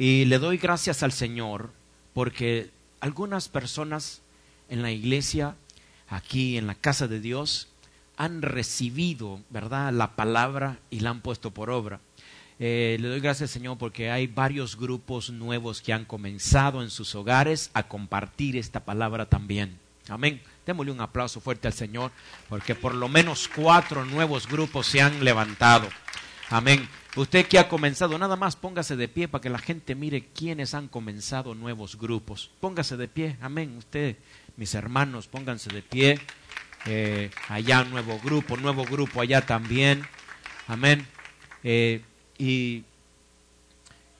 Y le doy gracias al Señor porque algunas personas en la iglesia, aquí en la casa de Dios, han recibido, ¿verdad?, la palabra y la han puesto por obra. Le doy gracias al Señor porque hay varios grupos nuevos que han comenzado en sus hogares a compartir esta palabra también. Amén. Démosle un aplauso fuerte al Señor porque por lo menos 4 nuevos grupos se han levantado. Amén. Usted que ha comenzado, nada más póngase de pie para que la gente mire quiénes han comenzado nuevos grupos. Póngase de pie. Amén. Usted, mis hermanos, pónganse de pie. Allá nuevo grupo allá también. Amén. Y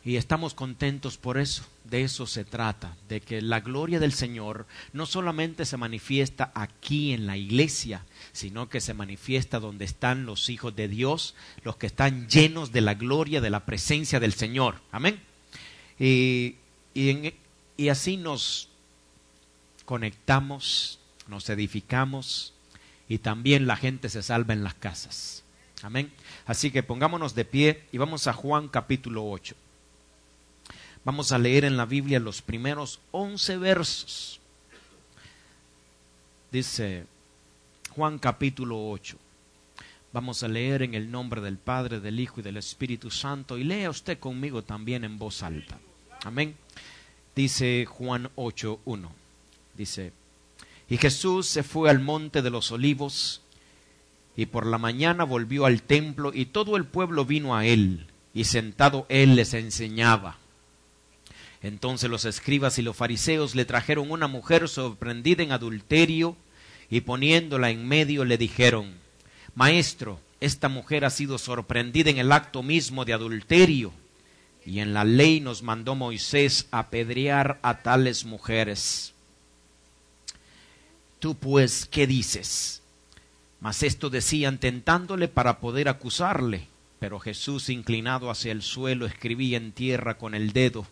estamos contentos por eso. De eso se trata, de que la gloria del Señor no solamente se manifiesta aquí en la iglesia, sino que se manifiesta donde están los hijos de Dios, los que están llenos de la gloria, de la presencia del Señor. Amén. Y así nos conectamos, nos edificamos y también la gente se salva en las casas. Amén. Así que pongámonos de pie y vamos a Juan capítulo 8. Vamos a leer en la Biblia los primeros 11 versos. Dice Juan capítulo 8. Vamos a leer en el nombre del Padre, del Hijo y del Espíritu Santo. Y lea usted conmigo también en voz alta. Amén. Dice Juan 8:1. Dice: y Jesús se fue al monte de los olivos, y por la mañana volvió al templo, y todo el pueblo vino a él, y sentado él les enseñaba. Entonces los escribas y los fariseos le trajeron una mujer sorprendida en adulterio, y poniéndola en medio le dijeron: Maestro, esta mujer ha sido sorprendida en el acto mismo de adulterio, y en la ley nos mandó Moisés apedrear a tales mujeres. Tú pues, ¿qué dices? Mas esto decían tentándole para poder acusarle. Pero Jesús, inclinado hacia el suelo, escribía en tierra con el dedo.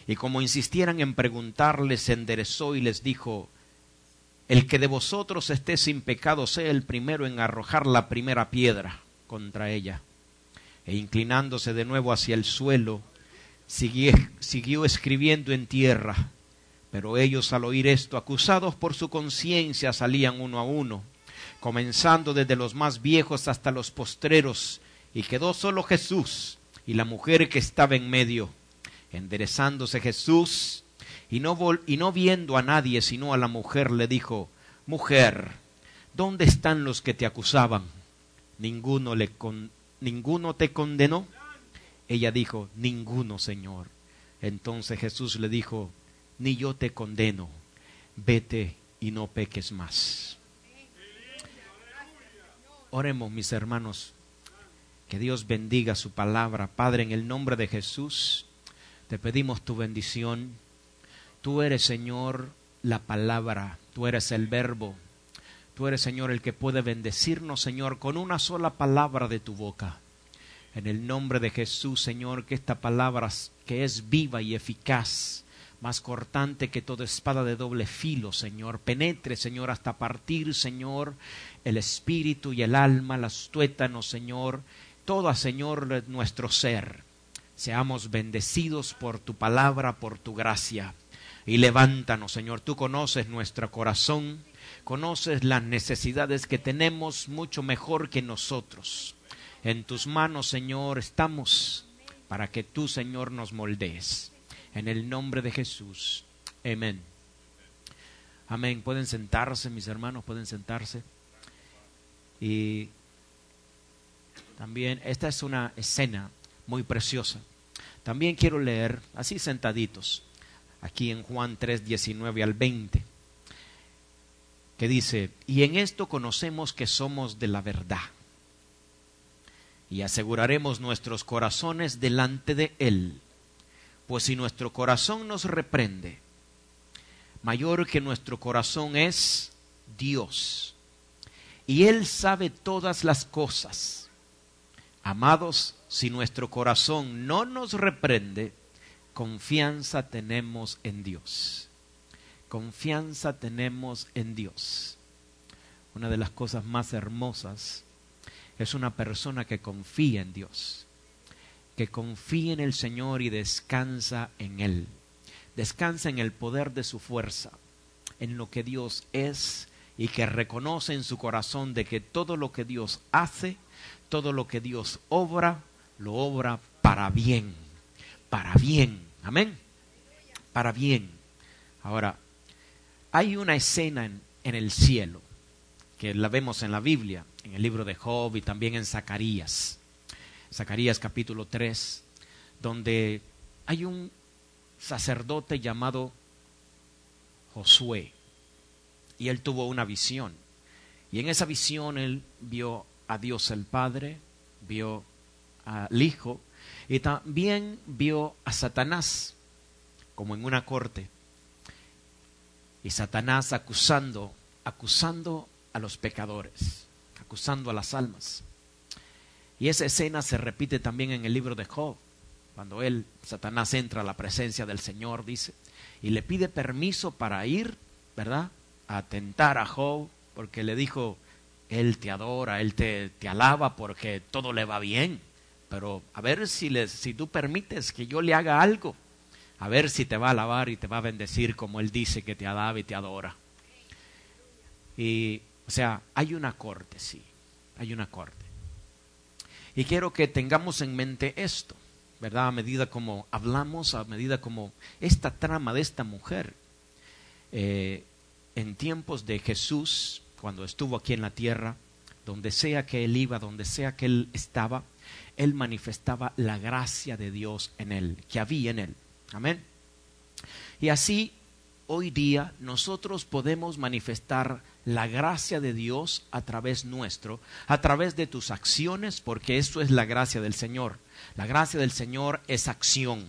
Y como insistieran en preguntarle, se enderezó y les dijo: el que de vosotros esté sin pecado sea el primero en arrojar la primera piedra contra ella. E inclinándose de nuevo hacia el suelo, siguió escribiendo en tierra. Pero ellos, al oír esto, acusados por su conciencia, salían uno a uno, comenzando desde los más viejos hasta los postreros, y quedó solo Jesús y la mujer que estaba en medio. Enderezándose Jesús, y no viendo a nadie sino a la mujer, le dijo: Mujer, ¿dónde están los que te acusaban? ¿Ninguno te condenó? Ella dijo: Ninguno, Señor. Entonces Jesús le dijo: Ni yo te condeno, vete y no peques más. Oremos, mis hermanos, que Dios bendiga su palabra. Padre, en el nombre de Jesús, te pedimos tu bendición. Tú eres, Señor, la palabra, tú eres el verbo, tú eres, Señor, el que puede bendecirnos, Señor, con una sola palabra de tu boca. En el nombre de Jesús, Señor, que esta palabra que es viva y eficaz, más cortante que toda espada de doble filo, Señor, penetre, Señor, hasta partir, Señor, el espíritu y el alma, los tuétanos, Señor, toda, Señor, nuestro ser. Seamos bendecidos por tu palabra, por tu gracia. Y levántanos, Señor, tú conoces nuestro corazón, conoces las necesidades que tenemos mucho mejor que nosotros. En tus manos, Señor, estamos para que tú, Señor, nos moldees. En el nombre de Jesús. Amén. Amén. Pueden sentarse, mis hermanos, pueden sentarse. Y también esta es una escena muy preciosa. También quiero leer, así sentaditos, aquí en Juan 3, 19 al 20, que dice: y en esto conocemos que somos de la verdad, y aseguraremos nuestros corazones delante de Él. Pues si nuestro corazón nos reprende, mayor que nuestro corazón es Dios, y Él sabe todas las cosas. Amados, si nuestro corazón no nos reprende, confianza tenemos en Dios. Confianza tenemos en Dios. Una de las cosas más hermosas es una persona que confía en Dios, que confía en el Señor y descansa en Él. Descansa en el poder de su fuerza, en lo que Dios es, y que reconoce en su corazón de que todo lo que Dios hace, todo lo que Dios obra, lo obra para bien. Para bien. Amén. Para bien. Ahora, hay una escena en el cielo, que la vemos en la Biblia, en el libro de Job y también en Zacarías. Zacarías capítulo 3, donde hay un sacerdote llamado Josué, y él tuvo una visión, y en esa visión él vio a Dios el Padre, vio al Hijo, y también vio a Satanás, como en una corte, y Satanás acusando a los pecadores, acusando a las almas. Y esa escena se repite también en el libro de Job, cuando Satanás entra a la presencia del Señor, dice, y le pide permiso para ir, ¿verdad?, a tentar a Job, porque le dijo, él te adora, él te alaba porque todo le va bien, pero a ver si tú permites que yo le haga algo, a ver si te va a alabar y te va a bendecir como él dice que te alaba y te adora. Y, o sea, hay una corte, sí, hay una corte. Y quiero que tengamos en mente esto, ¿verdad? A medida como hablamos, a medida como esta trama de esta mujer, en tiempos de Jesús, cuando estuvo aquí en la tierra, donde sea que él iba, donde sea que él estaba, él manifestaba la gracia de Dios en él, que había en él. Amén. Y así, hoy día, nosotros podemos manifestar la gracia de Dios a través nuestro, a través de tus acciones, porque eso es la gracia del Señor. La gracia del Señor es acción.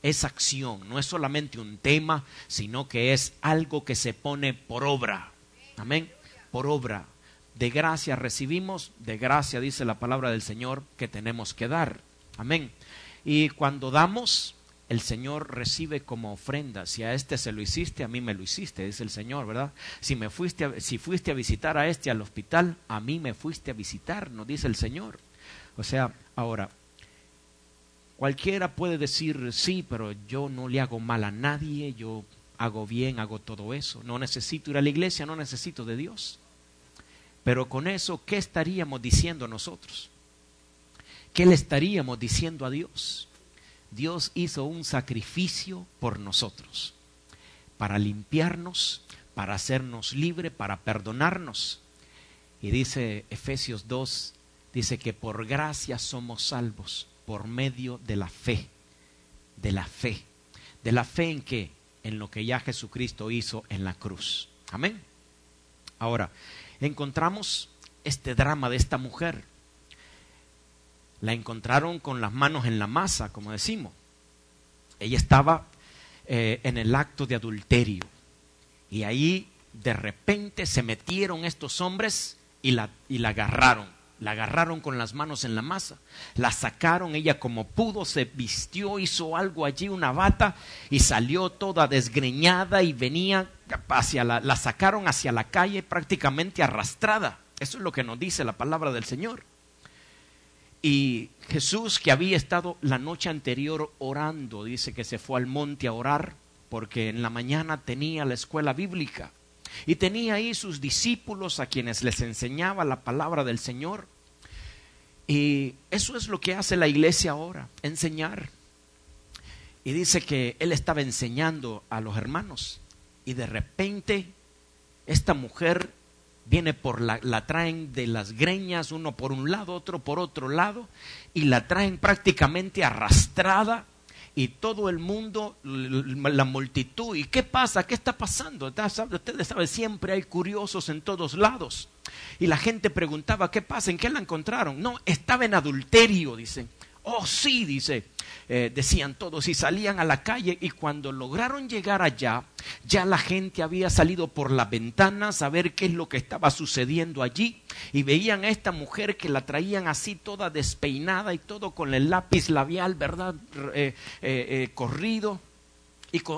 Es acción, no es solamente un tema, sino que es algo que se pone por obra. Amén. Por obra. De gracia recibimos, de gracia dice la palabra del Señor que tenemos que dar. Amén. Y cuando damos, el Señor recibe como ofrenda. Si a este se lo hiciste, a mí me lo hiciste, dice el Señor, ¿verdad? Si fuiste a visitar a este al hospital, a mí me fuiste a visitar, nos dice el Señor. O sea, ahora, cualquiera puede decir, sí, pero yo no le hago mal a nadie, yo hago bien, hago todo eso. No necesito ir a la iglesia, no necesito de Dios. Pero con eso, ¿qué estaríamos diciendo nosotros? ¿Qué le estaríamos diciendo a Dios? Dios hizo un sacrificio por nosotros, para limpiarnos, para hacernos libres, para perdonarnos. Y dice Efesios 2, dice que por gracia somos salvos, por medio de la fe. ¿De la fe? ¿De la fe en qué? En lo que ya Jesucristo hizo en la cruz. Amén. Ahora, encontramos este drama de esta mujer. La encontraron con las manos en la masa, como decimos. Ella estaba en el acto de adulterio. Y ahí de repente se metieron estos hombres y la agarraron. La agarraron con las manos en la masa. La sacaron, ella como pudo, se vistió, hizo algo allí, una bata, y salió toda desgreñada y venía la sacaron hacia la calle prácticamente arrastrada. Eso es lo que nos dice la palabra del Señor. Y Jesús, que había estado la noche anterior orando, dice que se fue al monte a orar, porque en la mañana tenía la escuela bíblica. Y tenía ahí sus discípulos a quienes les enseñaba la palabra del Señor. Y eso es lo que hace la iglesia ahora, enseñar. Y dice que él estaba enseñando a los hermanos. Y de repente esta mujer viene la traen de las greñas, uno por un lado, otro por otro lado, y la traen prácticamente arrastrada, y todo el mundo, la multitud, ¿y qué pasa? ¿Qué está pasando? Ustedes saben, siempre hay curiosos en todos lados, y la gente preguntaba, ¿qué pasa? ¿En qué la encontraron? No, estaba en adulterio, dicen. Oh, sí, dice, decían todos, y salían a la calle, y cuando lograron llegar allá, ya la gente había salido por las ventanas a ver qué es lo que estaba sucediendo allí, y veían a esta mujer que la traían así toda despeinada y todo con el lápiz labial, ¿verdad? Corrido,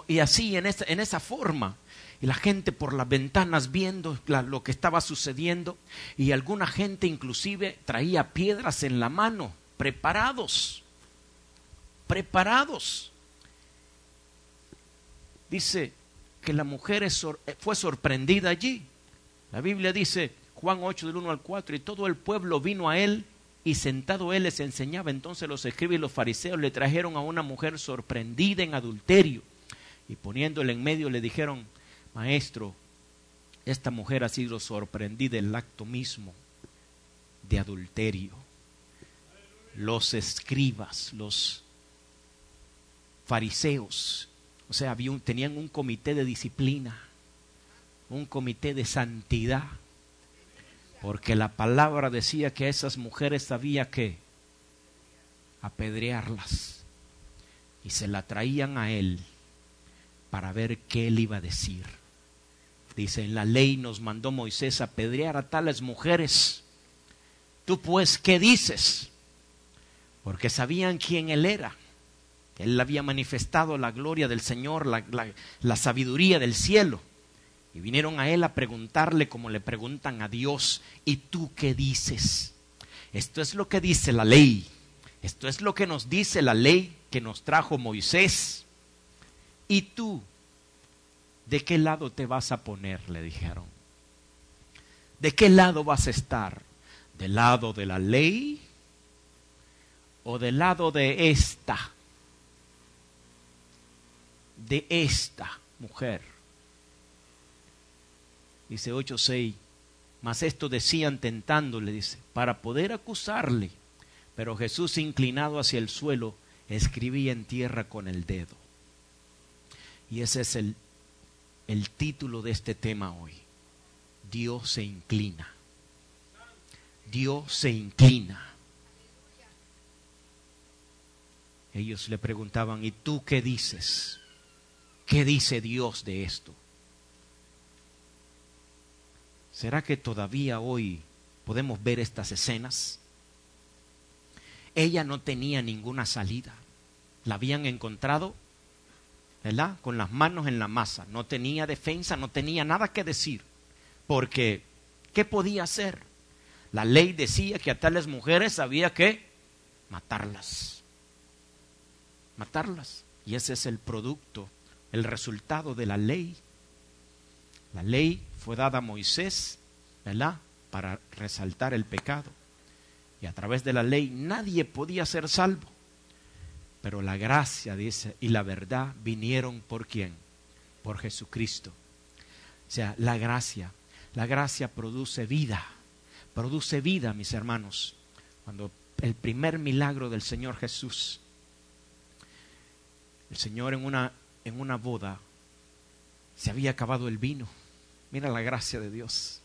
y así en esa forma. Y la gente por las ventanas viendo lo que estaba sucediendo, y alguna gente inclusive traía piedras en la mano, preparados. preparados. Dice que la mujer fue sorprendida allí. La Biblia dice, Juan 8 del 1 al 4, y todo el pueblo vino a él, y sentado él les enseñaba. Entonces los escribas y los fariseos le trajeron a una mujer sorprendida en adulterio, y poniéndole en medio le dijeron: Maestro, esta mujer ha sido sorprendida en el acto mismo de adulterio. Los escribas, los fariseos, o sea, tenían un comité de disciplina, un comité de santidad, porque la palabra decía que a esas mujeres había que apedrearlas, y se la traían a él para ver qué él iba a decir. Dice, en la ley nos mandó Moisés apedrear a tales mujeres. Tú pues, ¿qué dices? Porque sabían quién él era. Él había manifestado la gloria del Señor, la sabiduría del cielo. Y vinieron a él a preguntarle como le preguntan a Dios: ¿y tú qué dices? Esto es lo que dice la ley. Esto es lo que nos dice la ley que nos trajo Moisés. ¿Y tú de qué lado te vas a poner?, le dijeron. ¿De qué lado vas a estar? ¿Del lado de la ley o del lado de esta mujer? Dice 8:6, mas esto decían tentándole, dice, para poder acusarle. Pero Jesús, inclinado hacia el suelo, escribía en tierra con el dedo. Y ese es el título de este tema hoy. Dios se inclina. Dios se inclina. Ellos le preguntaban: ¿y tú qué dices? ¿Qué dice Dios de esto? ¿Será que todavía hoy podemos ver estas escenas? Ella no tenía ninguna salida. La habían encontrado, ¿verdad?, con las manos en la masa. No tenía defensa, no tenía nada que decir. Porque, ¿qué podía hacer? La ley decía que a tales mujeres había que matarlas. Matarlas. Y ese es el producto, el resultado de la ley. La ley fue dada a Moisés, ¿verdad?, para resaltar el pecado. Y a través de la ley nadie podía ser salvo. Pero la gracia, dice, y la verdad vinieron ¿por quién? Por Jesucristo. O sea, la gracia produce vida. Produce vida, mis hermanos. Cuando el primer milagro del Señor Jesús, el Señor en una boda, se había acabado el vino. Mira la gracia de Dios.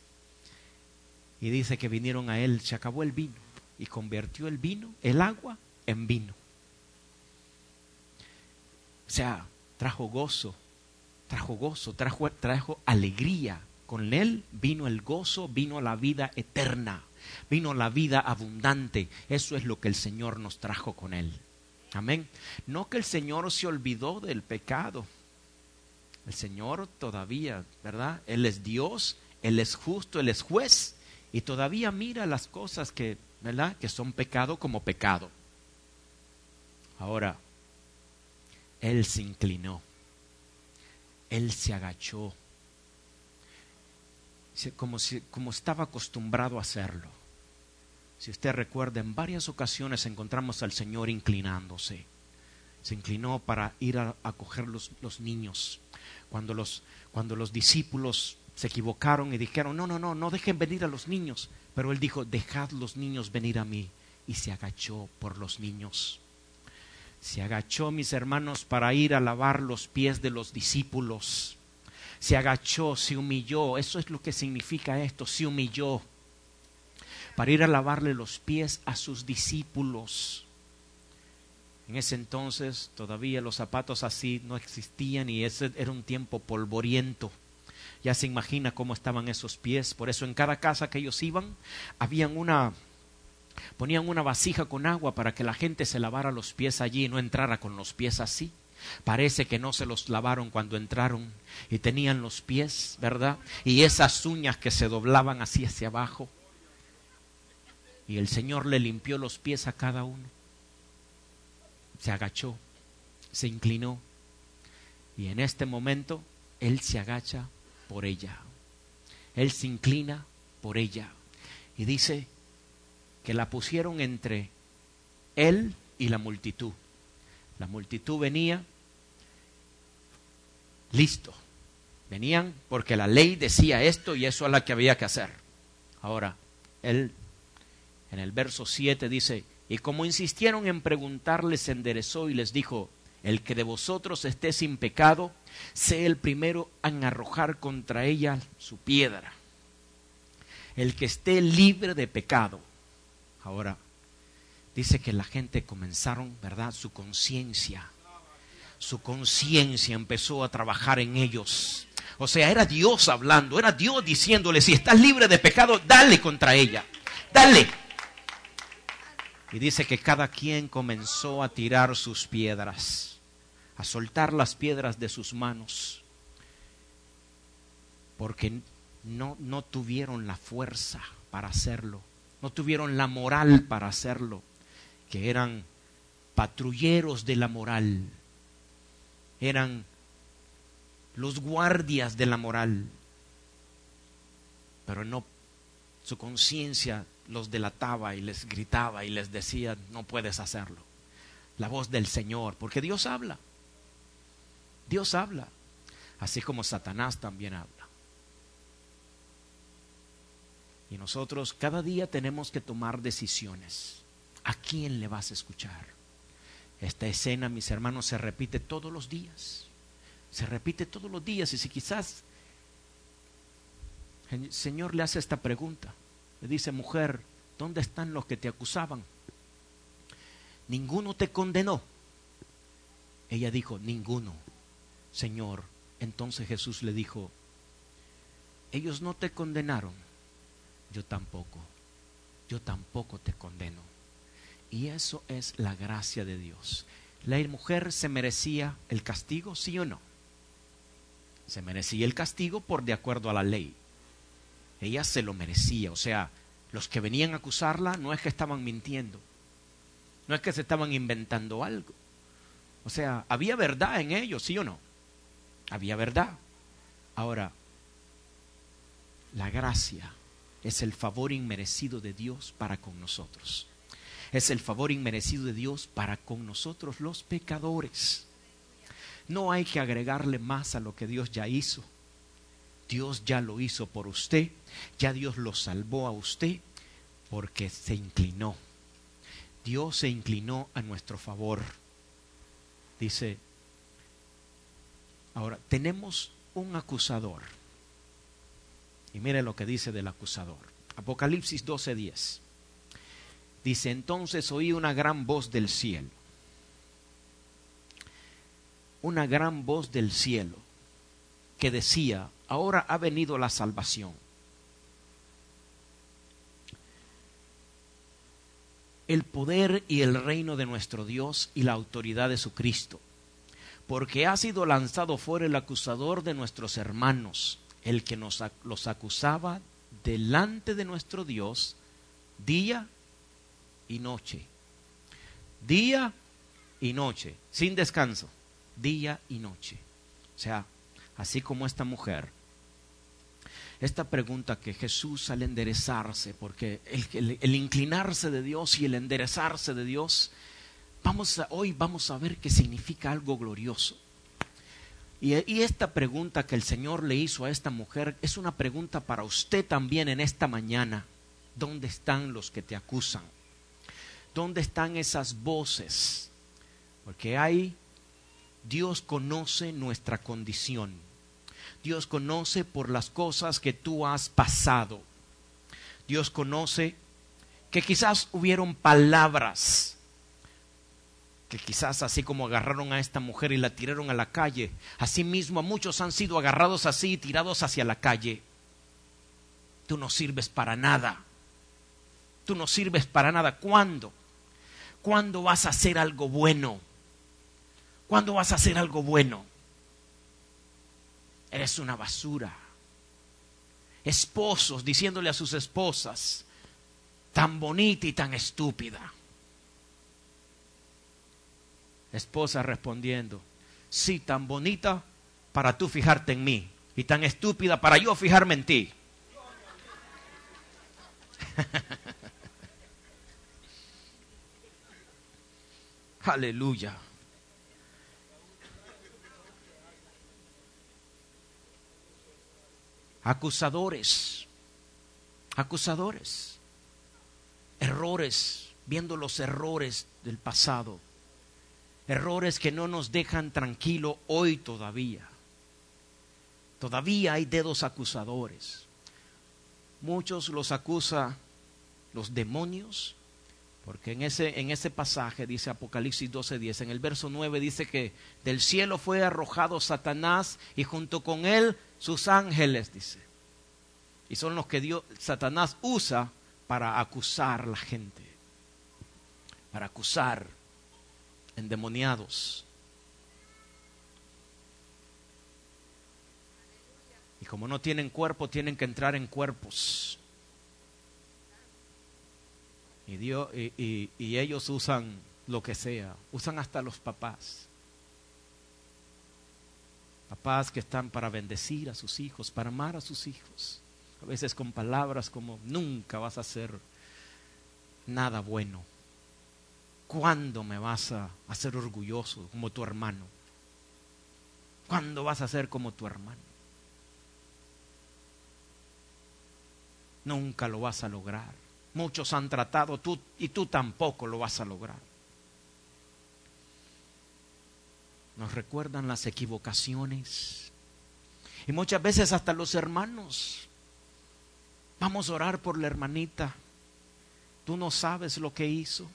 Y dice que vinieron a él, se acabó el vino, y convirtió el vino, el agua, en vino. O sea, trajo gozo, trajo alegría. Con él vino el gozo, vino la vida eterna, vino la vida abundante. Eso es lo que el Señor nos trajo con él. Amén. No que el Señor se olvidó del pecado. El Señor todavía, ¿verdad? Él es Dios, Él es justo, Él es juez, y todavía mira las cosas que, ¿verdad?, que son pecado como pecado. Ahora, Él se inclinó, Él se agachó, como estaba acostumbrado a hacerlo. Si usted recuerda, en varias ocasiones encontramos al Señor inclinándose. Se inclinó para ir a coger los niños. Cuando los discípulos se equivocaron y dijeron: no dejen venir a los niños. Pero Él dijo: dejad los niños venir a mí. Y se agachó por los niños. Se agachó, mis hermanos, para ir a lavar los pies de los discípulos. Se agachó, se humilló. Eso es lo que significa esto, se humilló. Para ir a lavarle los pies a sus discípulos. En ese entonces todavía los zapatos así no existían, y ese era un tiempo polvoriento. Ya se imagina cómo estaban esos pies. Por eso en cada casa que ellos iban, ponían una vasija con agua para que la gente se lavara los pies allí y no entrara con los pies así. Parece que no se los lavaron cuando entraron, y tenían los pies, ¿verdad?, y esas uñas que se doblaban así hacia abajo. Y el Señor le limpió los pies a cada uno. se agachó, se inclinó, y en este momento Él se agacha por ella. Él se inclina por ella. Y dice que la pusieron entre Él y la multitud. La multitud venía, listo. Venían porque la ley decía esto y eso es lo que había que hacer. Ahora, Él en el verso 7 dice, y como insistieron en preguntarle, se enderezó y les dijo, el que de vosotros esté sin pecado, sea el primero en arrojar contra ella su piedra. El que esté libre de pecado. Ahora, dice que la gente comenzaron, ¿verdad? Su conciencia empezó a trabajar en ellos. O sea, era Dios hablando, era Dios diciéndole, si estás libre de pecado, dale contra ella, dale. Y dice que cada quien comenzó a tirar sus piedras, a soltar las piedras de sus manos, porque no tuvieron la fuerza para hacerlo, no tuvieron la moral para hacerlo, que eran patrulleros de la moral, eran los guardias de la moral, pero no, su conciencia los delataba y les gritaba y les decía, no puedes hacerlo. La voz del Señor, porque Dios habla, así como Satanás también habla. Y nosotros cada día tenemos que tomar decisiones. ¿A quién le vas a escuchar? Esta escena, mis hermanos, se repite todos los días. Se repite todos los días. Y si quizás el Señor le hace esta pregunta, le dice, mujer, ¿dónde están los que te acusaban? ¿Ninguno te condenó? Ella dijo, ninguno, Señor. Entonces Jesús le dijo, ellos no te condenaron, yo tampoco te condeno. Y eso es la gracia de Dios. ¿La mujer se merecía el castigo, sí o no? Se merecía el castigo por de acuerdo a la ley. Ella se lo merecía. O sea, los que venían a acusarla no es que estaban mintiendo, no es que se estaban inventando algo. O sea, había verdad en ellos, ¿sí o no? Había verdad. Ahora, la gracia es el favor inmerecido de Dios para con nosotros. Es el favor inmerecido de Dios para con nosotros los pecadores. No hay que agregarle más a lo que Dios ya hizo. Dios ya lo hizo por usted. Ya Dios lo salvó a usted porque se inclinó. Dios se inclinó a nuestro favor. Dice, ahora tenemos un acusador. Y mire lo que dice del acusador. Apocalipsis 12:10. Dice, entonces oí una gran voz del cielo. Una gran voz del cielo que decía, ahora ha venido la salvación. El poder y el reino de nuestro Dios y la autoridad de su Cristo. Porque ha sido lanzado fuera el acusador de nuestros hermanos, el que los acusaba delante de nuestro Dios día y noche. Día y noche, sin descanso. Día y noche. O sea, así como esta mujer. Esta pregunta que Jesús al enderezarse, porque el inclinarse de Dios y el enderezarse de Dios, hoy vamos a ver qué significa algo glorioso. Y esta pregunta que el Señor le hizo a esta mujer es una pregunta para usted también en esta mañana. ¿Dónde están los que te acusan? ¿Dónde están esas voces? Porque Dios conoce nuestra condición. Dios conoce por las cosas que tú has pasado. Dios conoce que quizás hubieron palabras que quizás así como agarraron a esta mujer y la tiraron a la calle, así mismo a muchos han sido agarrados así y tirados hacia la calle. Tú no sirves para nada. Tú no sirves para nada. ¿Cuándo? ¿Cuándo vas a hacer algo bueno? ¿Cuándo vas a hacer algo bueno? Eres una basura. Esposos diciéndole a sus esposas, tan bonita y tan estúpida. Esposa respondiendo: sí, tan bonita para tú fijarte en mí y tan estúpida para yo fijarme en ti. Aleluya. Acusadores, errores, viendo los errores del pasado, errores que no nos dejan tranquilo hoy todavía. Todavía hay dedos acusadores. Muchos los acusa los demonios, porque en ese pasaje dice Apocalipsis 12:10, en el verso 9 dice que del cielo fue arrojado Satanás y junto con él sus ángeles, dice. Y son los que Satanás usa para acusar a la gente, para acusar endemoniados. Y como no tienen cuerpo, tienen que entrar en cuerpos. Y ellos usan lo que sea, usan hasta los papás. Papás que están para bendecir a sus hijos, para amar a sus hijos. A veces con palabras como: nunca vas a hacer nada bueno. ¿Cuándo me vas a hacer orgulloso como tu hermano? ¿Cuándo vas a ser como tu hermano? Nunca lo vas a lograr. Muchos han tratado, y tú tampoco lo vas a lograr. Nos recuerdan las equivocaciones. Y muchas veces hasta los hermanos. Vamos a orar por la hermanita. Tú no sabes lo que hizo.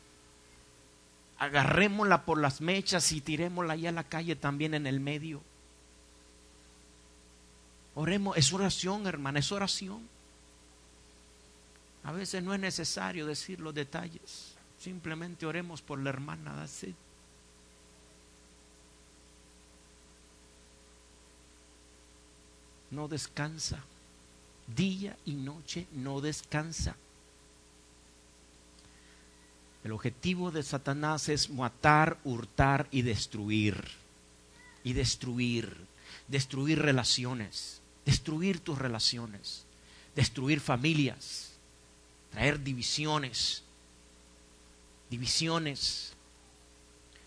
Agarrémosla por las mechas y tirémosla allá a la calle también en el medio. Oremos, es oración, hermana, es oración. A veces no es necesario decir los detalles. Simplemente oremos por la hermana. Así. No descansa. Día y noche no descansa. El objetivo de Satanás es matar, hurtar y destruir. Y destruir. Destruir relaciones. Destruir tus relaciones. Destruir familias. Traer divisiones,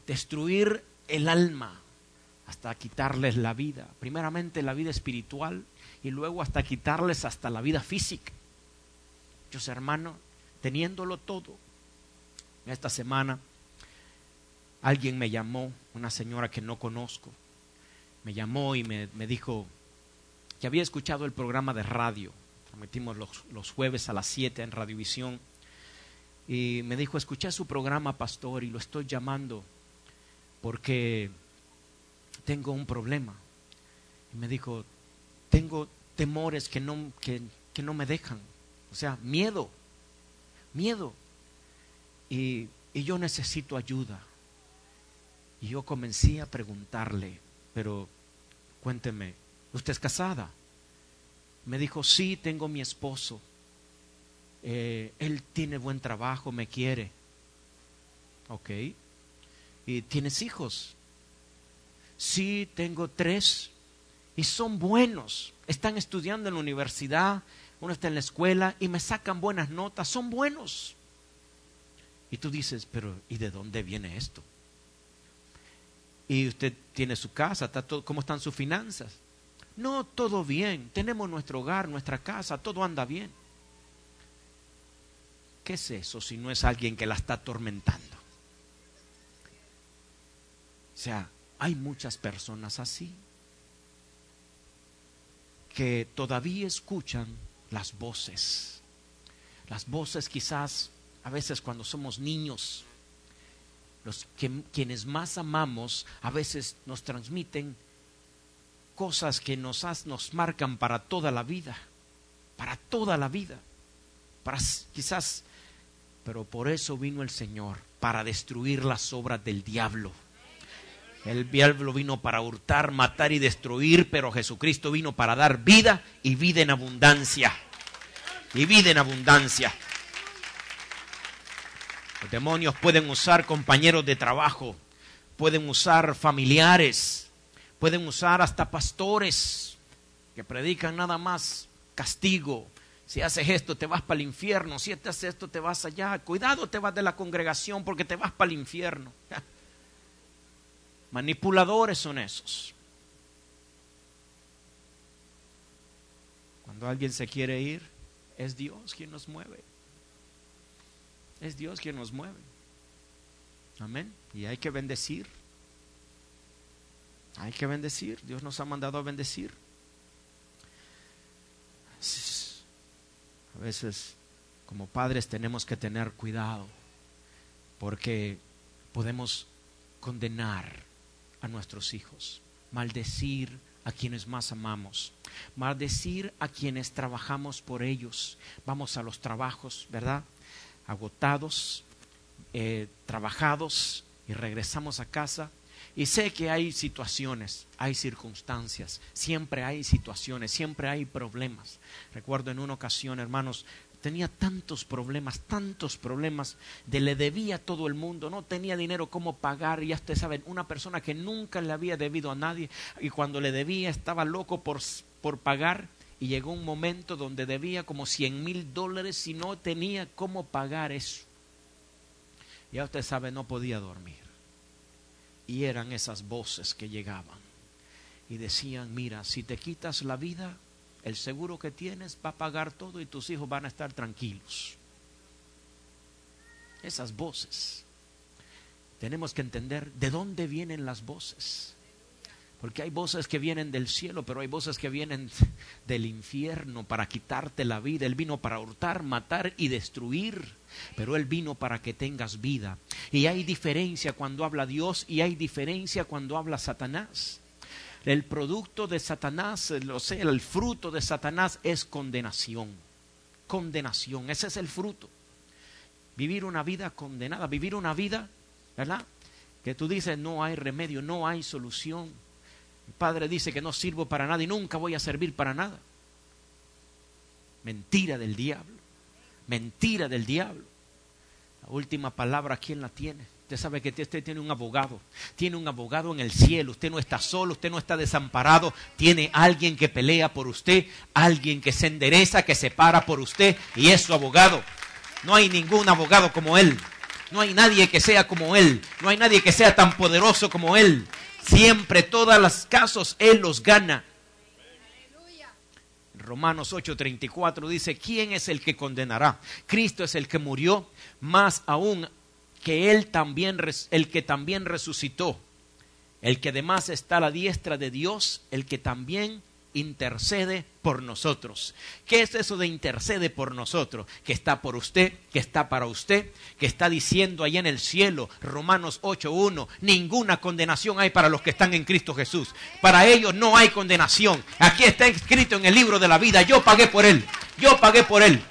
destruir el alma, hasta quitarles la vida, primeramente la vida espiritual y luego hasta quitarles hasta la vida física. Muchos hermanos, teniéndolo todo. Esta semana alguien me llamó, una señora que no conozco, me llamó y me dijo que había escuchado el programa de radio. Transmitimos los jueves a las 7 en Radiovisión. Y me dijo: escuché su programa, pastor, y lo estoy llamando porque tengo un problema. Y me dijo: tengo temores que no me dejan. O sea, miedo. Y yo necesito ayuda. Y yo comencé a preguntarle: pero cuénteme, ¿usted es casada? Me dijo: sí, tengo mi esposo. Él tiene buen trabajo, me quiere. Ok. ¿Y tienes hijos? Sí, tengo 3. Y son buenos. Están estudiando en la universidad, uno está en la escuela y me sacan buenas notas. Son buenos. Y tú dices: pero ¿y de dónde viene esto? Y usted tiene su casa, está todo, ¿cómo están sus finanzas? No, todo bien, tenemos nuestro hogar, nuestra casa, todo anda bien. ¿Qué es eso si no es alguien que la está atormentando? O sea, hay muchas personas así que todavía escuchan las voces quizás a veces cuando somos niños, quienes más amamos a veces nos transmiten cosas que nos marcan para toda la vida, quizás, pero por eso vino el Señor, para destruir las obras del diablo. El diablo vino para hurtar, matar y destruir, pero Jesucristo vino para dar vida y vida en abundancia. Y vida en abundancia. Los demonios pueden usar compañeros de trabajo pueden usar familiares, pueden usar hasta pastores que predican nada más castigo. Si haces esto te vas para el infierno, si haces esto te vas allá. Cuidado, te vas de la congregación porque te vas para el infierno. Manipuladores son esos. Cuando alguien se quiere ir, es Dios quien nos mueve. Es Dios quien nos mueve. Amén. Y hay que bendecir. Hay que bendecir. Dios nos ha mandado a bendecir. A veces, como padres, tenemos que tener cuidado, porque podemos condenar a nuestros hijos, maldecir a quienes más amamos, maldecir a quienes trabajamos por ellos. Vamos a los trabajos, ¿verdad? Agotados, trabajados, y regresamos a casa. Y sé que hay situaciones, hay circunstancias, siempre hay situaciones, siempre hay problemas. Recuerdo en una ocasión, hermanos, tenía tantos problemas, le debía a todo el mundo, no tenía dinero cómo pagar. Y ya ustedes saben, una persona que nunca le había debido a nadie, y cuando le debía estaba loco por pagar, y llegó un momento donde debía como $100,000 y no tenía cómo pagar eso. Ya ustedes saben, no podía dormir. Y eran esas voces que llegaban y decían: mira, si te quitas la vida, el seguro que tienes va a pagar todo y tus hijos van a estar tranquilos. Esas voces. Tenemos que entender de dónde vienen las voces. Porque hay voces que vienen del cielo, pero hay voces que vienen del infierno para quitarte la vida. Él vino para hurtar, matar y destruir, pero Él vino para que tengas vida. Y hay diferencia cuando habla Dios y hay diferencia cuando habla Satanás. El producto de Satanás, el fruto de Satanás es condenación. Condenación, ese es el fruto. Vivir una vida condenada, vivir una vida, ¿verdad?, que tú dices no hay remedio, no hay solución. Mi padre dice que no sirvo para nada y nunca voy a servir para nada. Mentira del diablo. Mentira del diablo. La última palabra, ¿quién la tiene? Usted sabe que usted tiene un abogado. Tiene un abogado en el cielo. Usted no está solo, usted no está desamparado. Tiene alguien que pelea por usted, alguien que se endereza, que se para por usted, y es su abogado. No hay ningún abogado como Él. No hay nadie que sea como Él. No hay nadie que sea tan poderoso como Él. Siempre, todos los casos, Él los gana. Romanos 8:34 dice: ¿quién es el que condenará? Cristo es el que murió, más aún que Él también, el que también resucitó, el que además está a la diestra de Dios, el que también intercede por nosotros. ¿Qué es eso de intercede por nosotros? Que está por usted, que está para usted, que está diciendo allá en el cielo, Romanos 8:1, ninguna condenación hay para los que están en Cristo Jesús. Para ellos no hay condenación. Aquí está escrito en el libro de la vida: yo pagué por él, yo pagué por él.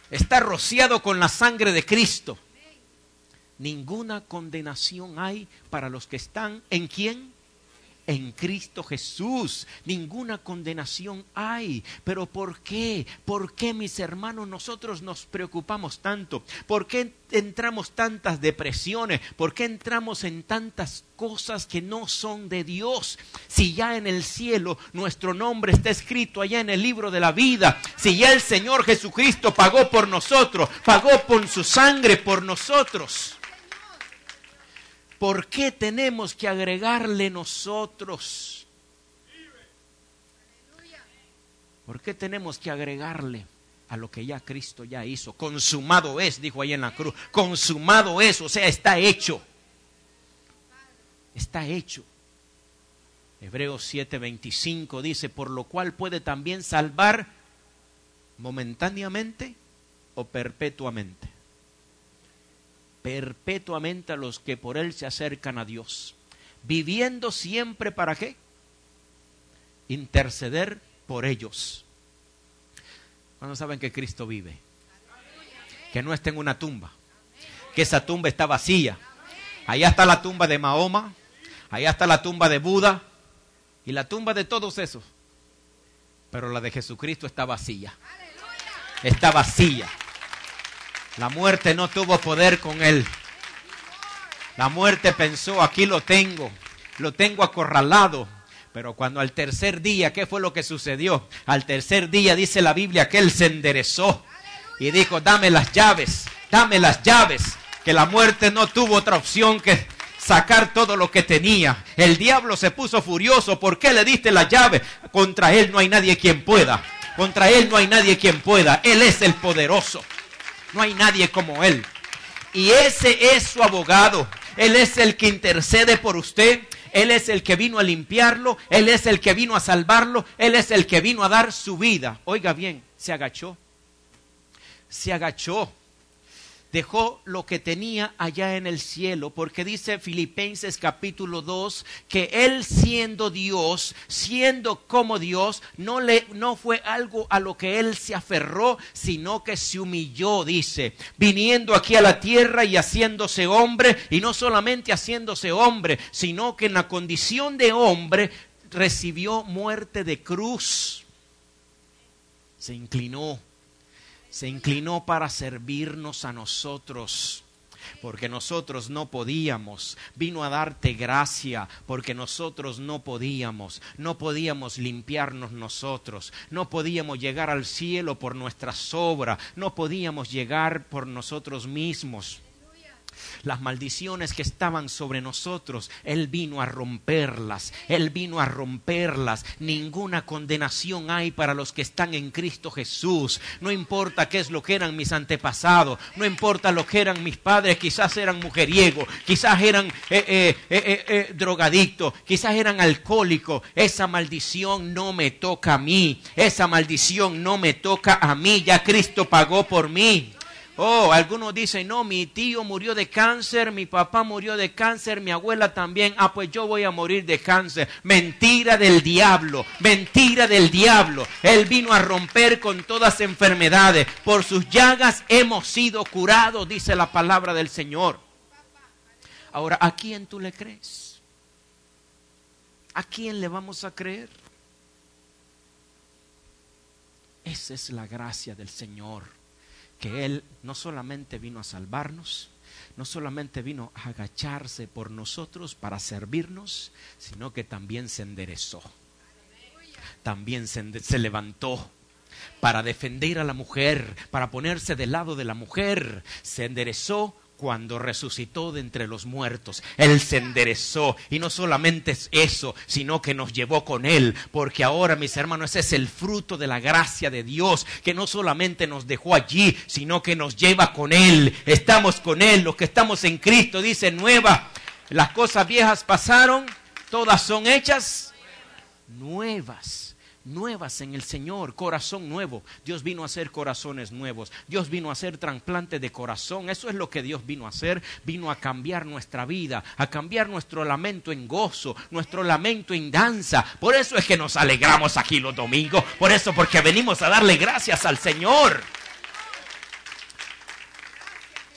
Está rociado con la sangre de Cristo. Ninguna condenación hay para los que están ¿en quién? En Cristo Jesús. Ninguna condenación hay. ¿Pero por qué? ¿Por qué, mis hermanos, nosotros nos preocupamos tanto? ¿Por qué entramos tantas depresiones? ¿Por qué entramos en tantas cosas que no son de Dios? Si ya en el cielo nuestro nombre está escrito allá en el libro de la vida. Si ya el Señor Jesucristo pagó por nosotros, pagó con su sangre por nosotros. ¿Por qué tenemos que agregarle nosotros? ¿Por qué tenemos que agregarle a lo que ya Cristo ya hizo? Consumado es, dijo ahí en la cruz. Consumado es, o sea, está hecho. Está hecho. Hebreos 7:25 dice: por lo cual puede también salvar momentáneamente o perpetuamente. Perpetuamente a los que por Él se acercan a Dios, viviendo siempre ¿para qué? Interceder por ellos. ¿Cuándo saben que Cristo vive? Que no está en una tumba, que esa tumba está vacía. Allá está la tumba de Mahoma, allá está la tumba de Buda y la tumba de todos esos, pero la de Jesucristo está vacía. Está vacía. La muerte no tuvo poder con Él. La muerte pensó, aquí lo tengo acorralado. Pero cuando al tercer día, ¿qué fue lo que sucedió? Al tercer día dice la Biblia que él se enderezó y dijo, dame las llaves, que la muerte no tuvo otra opción que sacar todo lo que tenía. El diablo se puso furioso. ¿Por qué le diste la llave? Contra él no hay nadie quien pueda. Él es el poderoso. No hay nadie como él. Y ese es su abogado. Él es el que intercede por usted. Él es el que vino a limpiarlo. Él es el que vino a salvarlo. Él es el que vino a dar su vida. Oiga bien, se agachó. Dejó lo que tenía allá en el cielo, porque dice Filipenses capítulo 2, que él siendo Dios, siendo como Dios, no fue algo a lo que él se aferró, sino que se humilló, dice, viniendo aquí a la tierra y haciéndose hombre, y no solamente haciéndose hombre, sino que en la condición de hombre recibió muerte de cruz. Se inclinó para servirnos a nosotros, porque nosotros no podíamos. Vino a darte gracia, porque nosotros no podíamos limpiarnos nosotros, no podíamos llegar al cielo por nuestras obras, no podíamos llegar por nosotros mismos. Las maldiciones que estaban sobre nosotros, Él vino a romperlas. Ninguna condenación hay para los que están en Cristo Jesús. No importa qué es lo que eran mis antepasados, no importa lo que eran mis padres, quizás eran mujeriegos, quizás eran drogadictos, quizás eran alcohólicos. Esa maldición no me toca a mí, ya Cristo pagó por mí. Oh, algunos dicen, no, mi tío murió de cáncer, mi papá murió de cáncer, mi abuela también, pues yo voy a morir de cáncer. Mentira del diablo. Él vino a romper con todas las enfermedades. Por sus llagas hemos sido curados, dice la palabra del Señor. Ahora, ¿a quién tú le crees? ¿A quién le vamos a creer? Esa es la gracia del Señor. Que Él no solamente vino a salvarnos, no solamente vino a agacharse por nosotros para servirnos, sino que también se enderezó. También se levantó para defender a la mujer, para ponerse del lado de la mujer. Se enderezó cuando resucitó de entre los muertos. Él se enderezó, y no solamente es eso, sino que nos llevó con Él, porque ahora, mis hermanos, ese es el fruto de la gracia de Dios, que no solamente nos dejó allí, sino que nos lleva con Él. Estamos con Él, los que estamos en Cristo, dice nueva. Las cosas viejas pasaron, todas son hechas nuevas. Nuevas en el Señor, corazón nuevo. Dios vino a hacer corazones nuevos. Dios vino a hacer trasplante de corazón. Eso es lo que Dios vino a hacer. Vino a cambiar nuestra vida, a cambiar nuestro lamento en gozo, nuestro lamento en danza. Por eso es que nos alegramos aquí los domingos. Por eso, porque venimos a darle gracias al Señor.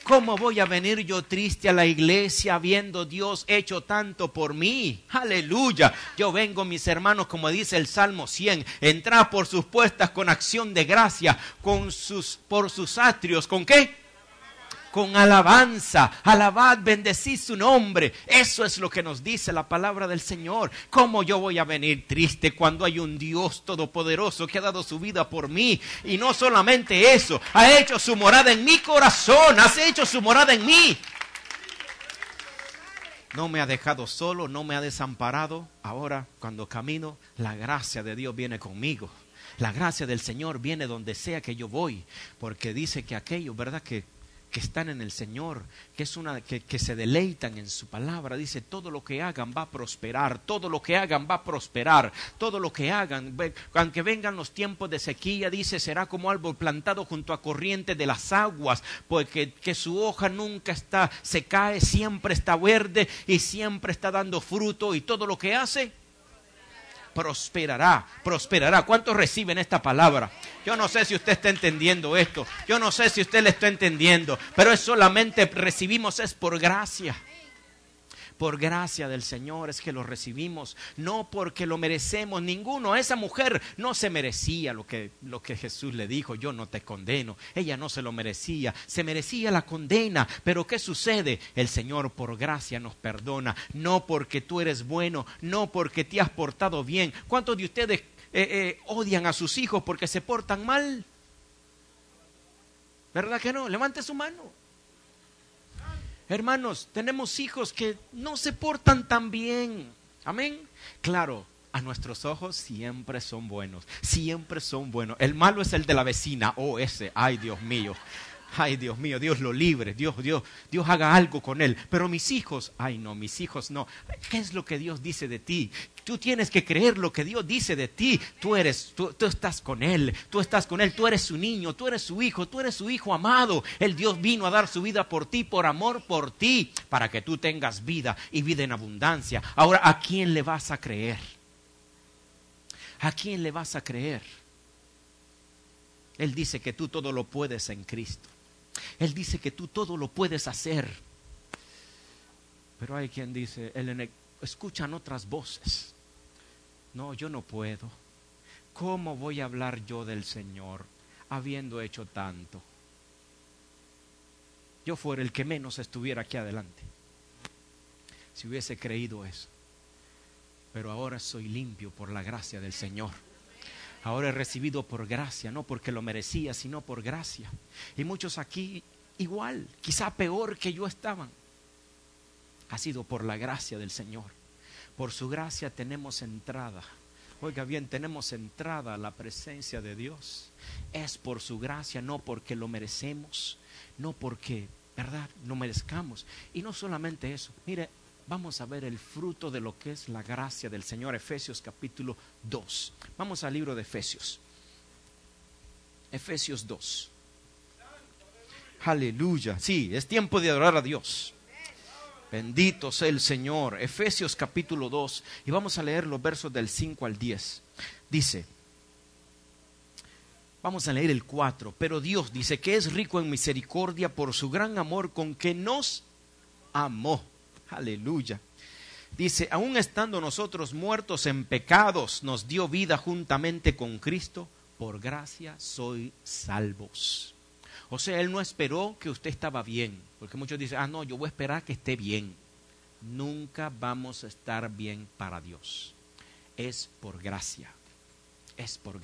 ¿Cómo voy a venir yo triste a la iglesia habiendo Dios hecho tanto por mí? ¡Aleluya! Yo vengo, mis hermanos, como dice el Salmo 100, entrad por sus puertas con acción de gracia, por sus atrios, ¿con qué? Con alabanza. Alabad, bendecid su nombre. Eso es lo que nos dice la palabra del Señor. ¿Cómo yo voy a venir triste cuando hay un Dios todopoderoso que ha dado su vida por mí? Y no solamente eso, ha hecho su morada en mi corazón, has hecho su morada en mí. No me ha dejado solo, no me ha desamparado. Ahora, cuando camino, la gracia de Dios viene conmigo. La gracia del Señor viene donde sea que yo voy. Porque dice que aquellos, ¿verdad?, que están en el Señor, que se deleitan en su palabra, dice, todo lo que hagan va a prosperar, todo lo que hagan va a prosperar, todo lo que hagan, aunque vengan los tiempos de sequía, dice, será como árbol plantado junto a corriente de las aguas, porque que su hoja nunca se cae, siempre está verde y siempre está dando fruto, y todo lo que hace prosperará. ¿Cuántos reciben esta palabra? Yo no sé si usted está entendiendo esto. Yo no sé si usted le está entendiendo. Pero es solamente recibimos es por gracia. Por gracia del Señor es que lo recibimos, no porque lo merecemos. Ninguno, esa mujer no se merecía lo que Jesús le dijo: yo no te condeno. Ella no se lo merecía, se merecía la condena. Pero ¿qué sucede? El Señor por gracia nos perdona, no porque tú eres bueno, no porque te has portado bien. ¿Cuántos de ustedes odian a sus hijos porque se portan mal? ¿Verdad que no? Levante su mano. Hermanos, tenemos hijos que no se portan tan bien. Amén. Claro, a nuestros ojos siempre son buenos. Siempre son buenos. El malo es el de la vecina. Oh, ese. Ay, Dios mío. Ay, Dios mío, Dios lo libre, Dios haga algo con él. Pero mis hijos, ay no, mis hijos no. ¿Qué es lo que Dios dice de ti? Tú tienes que creer lo que Dios dice de ti. Tú estás con Él, tú eres su niño, tú eres su hijo amado. El Dios vino a dar su vida por ti, por amor por ti, para que tú tengas vida y vida en abundancia. Ahora, ¿a quién le vas a creer? ¿A quién le vas a creer? Él dice que tú todo lo puedes en Cristo. Él dice que tú todo lo puedes hacer. Pero hay quien dice, escuchan otras voces. No, yo no puedo. ¿Cómo voy a hablar yo del Señor habiendo hecho tanto? Yo fuera el que menos estuviera aquí adelante si hubiese creído eso. Pero ahora soy limpio por la gracia del Señor. Ahora he recibido por gracia, no porque lo merecía, sino por gracia. Y muchos aquí igual, quizá peor que yo estaban. Ha sido por la gracia del Señor. Por su gracia tenemos entrada. Oiga bien, tenemos entrada a la presencia de Dios. Es por su gracia, no porque lo merecemos, no porque, ¿verdad?, no merezcamos. Y no solamente eso, mire, vamos a ver el fruto de lo que es la gracia del Señor. Efesios capítulo 2. Vamos al libro de Efesios. Efesios 2. Aleluya. Sí, es tiempo de adorar a Dios. Bendito sea el Señor. Efesios capítulo 2. Y vamos a leer los versos del 5 al 10. Dice, vamos a leer el 4. Pero Dios dice que es rico en misericordia por su gran amor con que nos amó. Aleluya. Dice, aun estando nosotros muertos en pecados, nos dio vida juntamente con Cristo. Por gracia sois salvos. O sea, Él no esperó que usted estaba bien. Porque muchos dicen, no, yo voy a esperar que esté bien. Nunca vamos a estar bien para Dios. Es por gracia. Es por gracia.